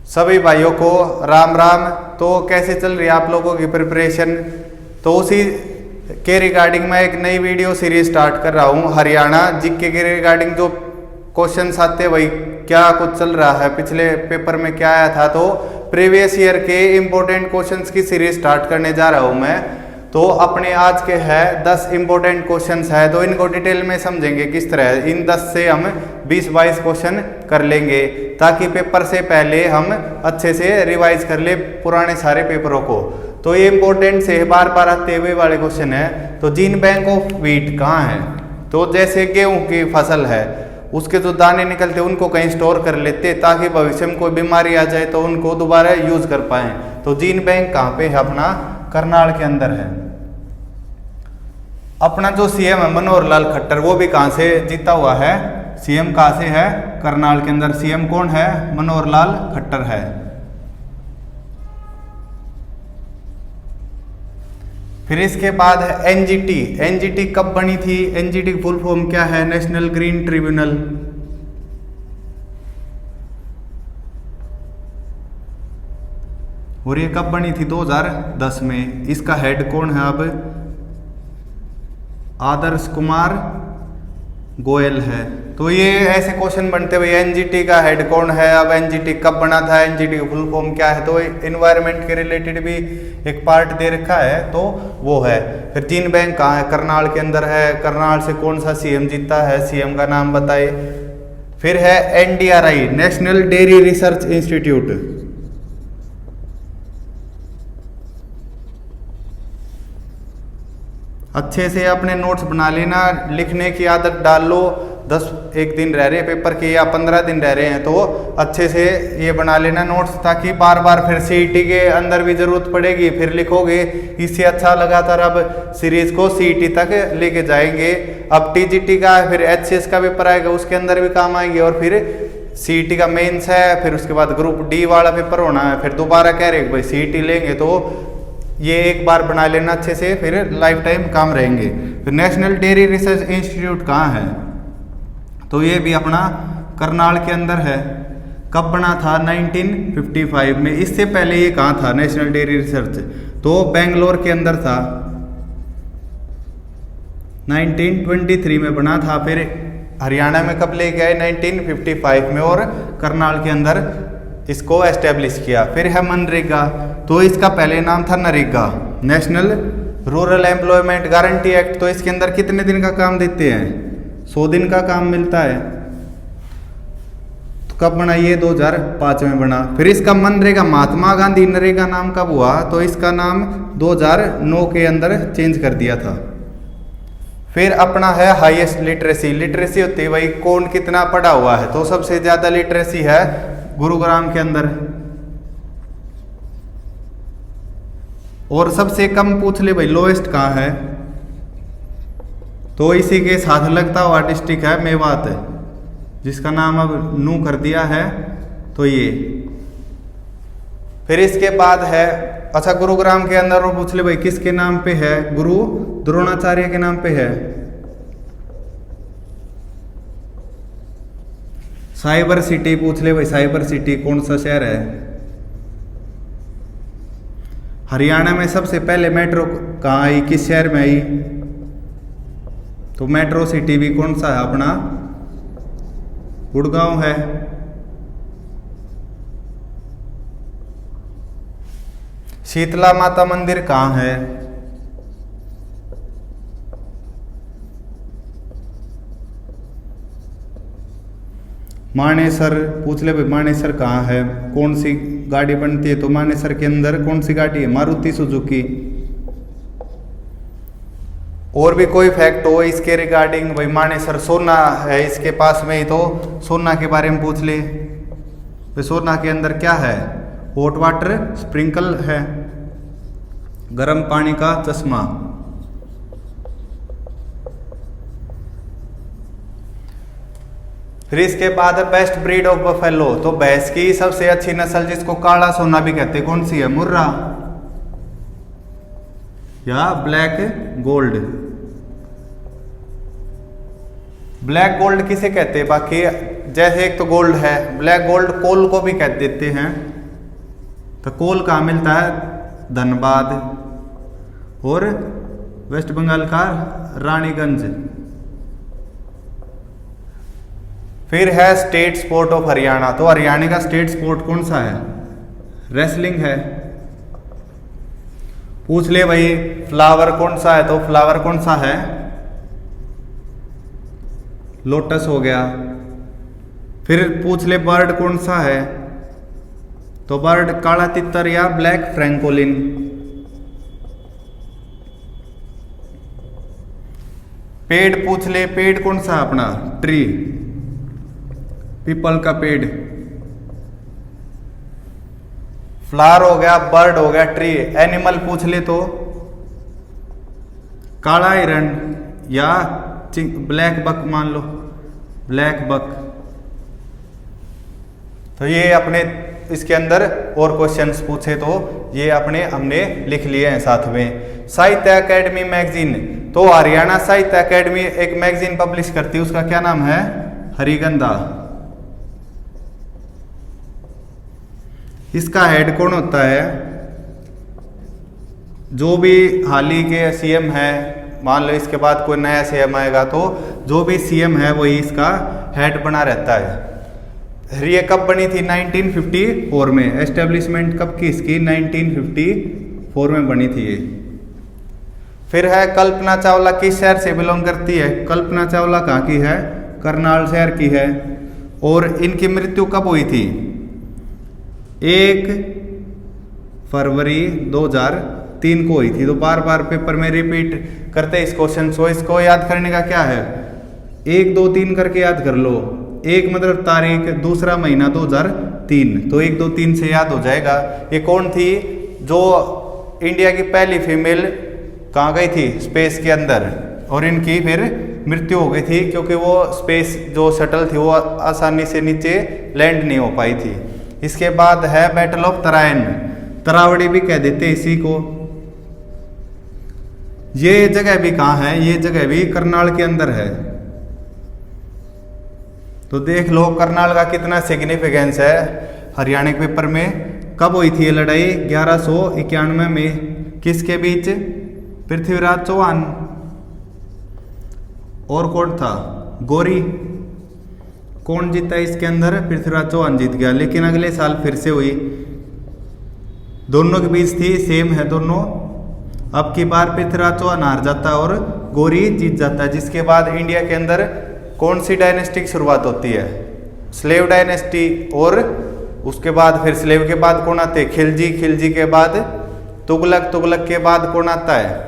सभी भाइयों को राम राम। तो कैसे चल रही है आप लोगों की प्रिपरेशन? तो उसी के रिगार्डिंग मैं एक नई वीडियो सीरीज स्टार्ट कर रहा हूँ। हरियाणा जीके के रिगार्डिंग जो क्वेश्चंस आते हैं वही क्या कुछ चल रहा है, पिछले पेपर में क्या आया था, तो प्रीवियस ईयर के इम्पोर्टेंट क्वेश्चंस की सीरीज स्टार्ट करने जा रहा हूँ मैं। तो अपने आज के है 10 इंपॉर्टेंट क्वेश्चंस है, तो इनको डिटेल में समझेंगे किस तरह। इन 10 से हम 20-22 क्वेश्चन कर लेंगे ताकि पेपर से पहले हम अच्छे से रिवाइज कर ले पुराने सारे पेपरों को। तो ये इंपॉर्टेंट से बार बार आते हुए वाले क्वेश्चन है। तो जीन बैंक ऑफ व्हीट कहाँ है? तो जैसे गेहूं की फसल है, उसके जो दाने निकलते उनको कहीं स्टोर कर लेते ताकि भविष्य में कोई बीमारी आ जाए तो उनको दोबारा यूज कर पाए। तो जीन बैंक कहाँ पे है? अपना करनाल के अंदर है। अपना जो सीएम है मनोहर लाल खट्टर, वो भी कहां से जीता हुआ है? सीएम कहां से है? करनाल के अंदर। सीएम कौन है? मनोहर लाल खट्टर है। फिर इसके बाद है एनजीटी। एनजीटी कब बनी थी? एनजीटी की फुल फॉर्म क्या है? National green tribunal. और ये कब बनी थी? 2010 में। इसका हेड कौन है? अब आदर्श कुमार गोयल है। तो ये ऐसे क्वेश्चन बनते हुए एनजीटी का हेड कौन है, अब एनजीटी कब बना था, एनजीटी का फुल फॉर्म क्या है। तो एनवायरनमेंट के रिलेटेड भी एक पार्ट दे रखा है, तो वो है। फिर जीन बैंक कहाँ है? करनाल के अंदर है। करनाल से कौन सा सीएम जीता है? सीएम का नाम बताए। फिर है NDRI, national dairy research institute. अच्छे से अपने नोट्स बना लेना, लिखने की आदत डाल लो। 1 दिन रह रहे पेपर के या 15 दिन रह रहे हैं, तो अच्छे से ये बना लेना नोट्स, ताकि बार बार फिर सीईटी के अंदर भी जरूरत पड़ेगी, फिर लिखोगे। इससे अच्छा लगातार अब सीरीज को सीईटी तक लेके जाएंगे। अब टीजीटी का फिर एचसीएस का पेपर आएगा, उसके अंदर भी काम आएंगे। और फिर सीईटी का मेंस है, फिर उसके बाद ग्रुप डी वाला पेपर होना है। फिर दोबारा कह रहे भाई सीईटी लेंगे, तो ये एक बार बना लेना अच्छे से, फिर लाइफ टाइम काम रहेंगे। फिर नेशनल डेयरी रिसर्च इंस्टीट्यूट कहाँ है? तो ये भी अपना करनाल के अंदर है। कब बना था? 1955 में। इससे पहले ये कहाँ था नेशनल डेयरी रिसर्च? तो बेंगलोर के अंदर था। 1923 में बना था। फिर हरियाणा में कब लेके आए? 1955 में, और करनाल के अंदर इसको एस्टेब्लिश किया। फिर है मनरेगा। तो इसका पहले नाम था NREGA, national rural employment guarantee act. तो इसके अंदर कितने दिन का काम देते हैं? 100 दिन का काम मिलता है। तो कब बना ये? 2005 में बना। फिर इसका मनरेगा, महात्मा गांधी नरेगा नाम कब हुआ? तो इसका नाम 2009 के अंदर चेंज कर दिया था। फिर अपना है हाईएस्ट लिटरेसी। लिटरेसी होती है भाई कौन कितना पढ़ा हुआ है। तो सबसे ज्यादा लिटरेसी है गुरुग्राम के अंदर। और सबसे कम पूछ ले भाई लोएस्ट कहाँ है? तो इसी के साथ लगता हुआ डिस्ट्रिक्ट है मेवात, जिसका नाम अब नू कर दिया है। तो ये फिर इसके बाद है, अच्छा गुरुग्राम के अंदर और पूछ ले भाई किसके नाम पे है? गुरु द्रोणाचार्य के नाम पे है। साइबर सिटी पूछ ले भाई, साइबर सिटी कौन सा शहर है? हरियाणा में सबसे पहले मेट्रो कहाँ आई, किस शहर में आई? तो मेट्रो सिटी भी कौन सा है? अपना गुड़गांव है। शीतला माता मंदिर कहाँ है? मानेसर पूछ ले भाई, मानेसर कहाँ है? कौन सी गाड़ी बनती है? तो मानेसर के अंदर कौन सी गाड़ी है? मारुति सुजुकी। और भी कोई फैक्ट हो इसके रिगार्डिंग? भाई मानेसर सोना है इसके पास में ही, तो सोना के बारे में पूछ ले। तो सोना के अंदर क्या है? हॉट वाटर स्प्रिंकल है, गर्म पानी का चश्मा। फिर इसके बाद बेस्ट ब्रीड ऑफ बफेलो। तो भैंस की सबसे अच्छी नस्ल जिसको काला सोना भी कहते हैं, कौन सी है? मुर्रा या ब्लैक गोल्ड? ब्लैक गोल्ड किसे कहते हैं? बाकी जैसे एक तो गोल्ड है, ब्लैक गोल्ड कोल को भी कह देते हैं, तो कोल कहाँ मिलता है? धनबाद। और वेस्ट बंगाल का रानीगंज। फिर है स्टेट स्पोर्ट ऑफ हरियाणा। तो हरियाणा का स्टेट स्पोर्ट कौन सा है? रेसलिंग है। पूछ ले भाई फ्लावर कौन सा है? तो फ्लावर कौन सा है? लोटस हो गया। फिर पूछ ले बर्ड कौन सा है? तो बर्ड काला तितर या ब्लैक फ्रैंकोलिन। पेड़ पूछ ले, पेड़ कौन सा अपना? ट्री, पीपल का पेड़। फ्लावर हो गया, बर्ड हो गया, ट्री। एनिमल पूछ ले तो काला हिरण या ब्लैक बक मान लो, ब्लैक बक। तो ये अपने इसके अंदर और क्वेश्चंस पूछे तो ये अपने हमने लिख लिए हैं साथ में। साहित्य अकेडमी मैगजीन। तो हरियाणा साहित्य अकेडमी एक मैगजीन पब्लिश करती है, उसका क्या नाम है? हरिगंधा। इसका हेड कौन होता है? जो भी हाल ही के सीएम है, मान लो इसके बाद कोई नया सीएम आएगा तो जो भी सीएम है वही इसका हेड बना रहता है। ये कब बनी थी? 1954 में। एस्टेब्लिशमेंट कब की इसकी? 1954 में बनी थी ये। फिर है कल्पना चावला किस शहर से बिलोंग करती है? कल्पना चावला कहाँ की है? करनाल शहर की है। और इनकी मृत्यु कब हुई थी? 1 फरवरी 2003 को हुई थी। तो बार बार पेपर में रिपीट करते इस क्वेश्चन को। इसको याद करने का क्या है? 1 2 3 करके याद कर लो। 1 मतलब तारीख, दूसरा महीना 2003। तो 1 2 3 से याद हो जाएगा। ये कौन थी? जो इंडिया की पहली फीमेल कहाँ गई थी? स्पेस के अंदर। और इनकी फिर मृत्यु हो गई थी क्योंकि वो स्पेस जो शटल थी वो आसानी से नीचे लैंड नहीं हो पाई थी। इसके बाद है बैटल ऑफ तराइन। तरावड़ी भी कह देते इसी को। ये जगह भी कहाँ है? ये जगह भी करनाल के अंदर है। तो देख लो करनाल का कितना सिग्निफिकेंस है हरियाणा के पेपर में। कब हुई थी ये लड़ाई? 1191 में। किसके बीच? पृथ्वीराज चौहान और कौन था? गौरी। कौन जीता इसके अंदर? पृथ्वीराज चौहान जीत गया। लेकिन अगले साल फिर से हुई। दोनों के बीच थी, सेम है दोनों। अब की बार पृथ्वीराज चौहान हार जाता है और गौरी जीत जाता है। जिसके बाद इंडिया के अंदर कौन सी डायनेस्टी की शुरुआत होती है? Slave dynasty. और उसके बाद फिर स्लेव के बाद कौन आते हैं? खिलजी। खिलजी के बाद तुगलक। तुगलक के बाद कौन आता है?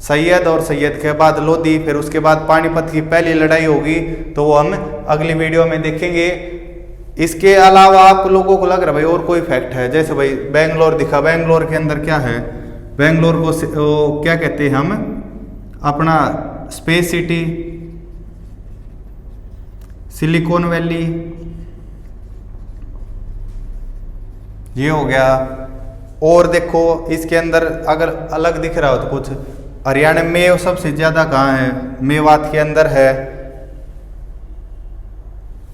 सैयद। और सैयद के बाद लोधी। फिर उसके बाद पानीपत की पहली लड़ाई होगी, तो वो हम अगली वीडियो में देखेंगे। इसके अलावा आप लोगों को लग रहा है भाई और कोई फैक्ट है? जैसे भाई बेंगलोर दिखा, बेंगलोर के अंदर क्या है? बेंगलोर को क्या कहते हैं हम? अपना स्पेस सिटी, सिलिकॉन वैली। ये हो गया। और देखो इसके अंदर अगर अलग दिख रहा हो तो कुछ, हरियाणा में सबसे ज्यादा कहाँ है? मेवात के अंदर है।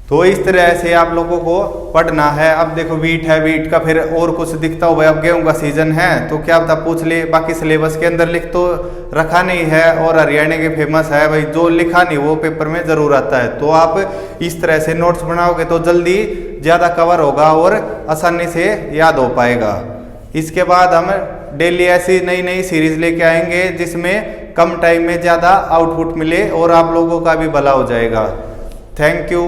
तो इस तरह से आप लोगों को पढ़ना है। अब देखो वीट है, वीट का फिर और कुछ दिखता हो भाई, अब गेहूं का सीजन है तो क्या पता पूछ ले। बाकी सिलेबस के अंदर लिख तो रखा नहीं है और हरियाणा के फेमस है भाई, जो लिखा नहीं वो पेपर में जरूर आता है। तो आप इस तरह से नोट्स बनाओगे तो जल्दी ज़्यादा कवर होगा और आसानी से याद हो पाएगा। इसके बाद हम डेली ऐसी नई नई सीरीज लेके आएंगे जिसमें कम टाइम में ज़्यादा आउटपुट मिले और आप लोगों का भी भला हो जाएगा। Thank you.